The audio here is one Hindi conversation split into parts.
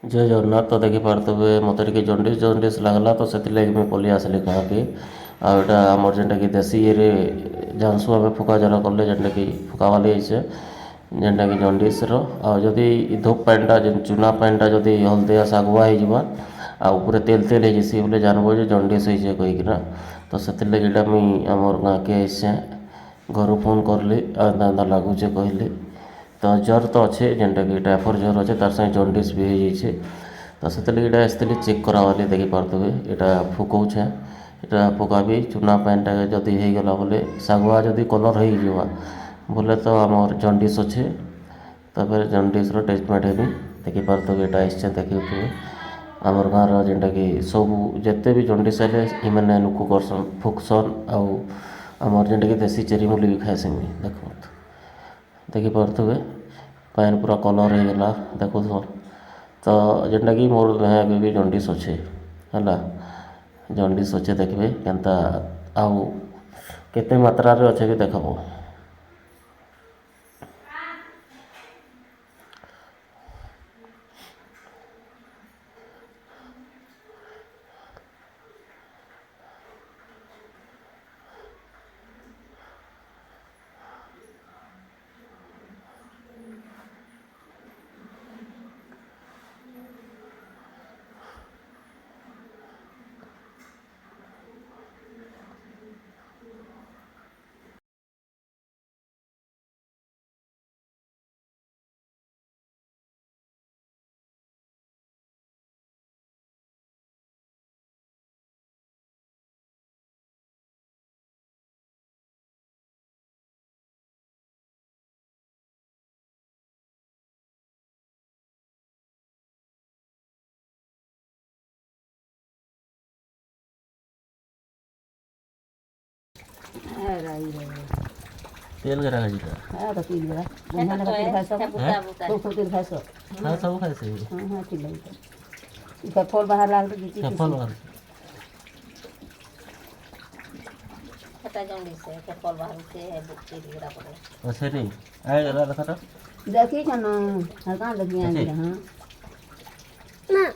जय जगन्नाथ। तो देखिपे मत टे जंडिस जंडिस लगला तो से मुझे पलि आसली कहाँकि आटा आमर जेनटा कि देसी ये जानसु आम फुका जल कले जेनटा कि फुका बाली जेनटा कि जंडिस रदि धूप पानीटा चूना पानीटा जदि हल्दिया शागुआ होपर तेल तेल हो बोले जानब जो जंडिस हो कहीकिना तो से मुई आमर गाँ के आसे घर फोन करली लगुचे कहली तो ज्वर तो अच्छे जेनटा कि टाइफर ज्वर अच्छे तार संगे जंडिस भी हो जाइए तो से ये आसती चेक करावाली देखिपे यहाँ फुकाउछे यहाँ फुका भी चूना पानीटा जदि होगला बोले शागुआ जदि कलर हो बोले तो आमर जंडिस अच्छे तापर जंडिस ट्रिटमेंट हेबी देखिपे यहाँ आसचे देखिए आमर गाँव जेनटा कि सब जिते भी जंडिस आए इमाने लोक करसन फुकसन आमर जेनटा कि देसी चेरीमूली भी खाएसेमी देखिपे पानी पूरा कलर होगला देखु तो जेनटा कि मोर भी जंडिस अच्छे है जंडिस अच्छे देखिए केनता आउ केते मात्रा रे अच्छे भी देखब। तेल गरा खाइला तो पी लिया बढ़िया लगा तेल खाए सब खूब तेल खाए सब हाँ सब खाइसे हाँ ठीक लगी इसका फल बाहर लाग तो जीती फल बाहर खटा जंडिस है के फल बाहर से है बुक्ति गिरा पड़े अच्छा नहीं आए गला रखा देखी क्या ना हर कहाँ देखी आए गिरा हाँ ना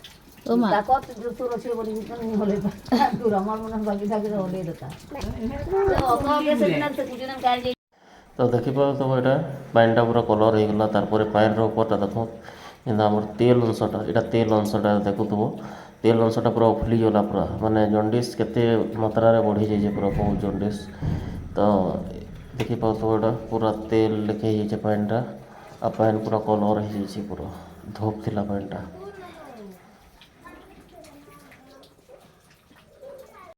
ओ मां ताकत जो तो रोसे बोली तो नहीं होले तू रमल मन बाकी था के होले देता तो कब से दिन से कुछ दिन काल तो देखिपे तो यहाँ पानीटा पूरा कलर होगला तार पानी ऊपरटा देख आम तेल अंशटा यहाँ तेल अंशटा देखुव तेल अंशटा पूरा उफुलीगला पूरा माने जंडिस केते मात्रा बढ़ी जाइए पूरा बहुत जंडिस तो देखिपे यहाँ पूरा तेल लेके पानीटा आ पानी पूरा कलर हो पूरा धूप थिला पानीटा।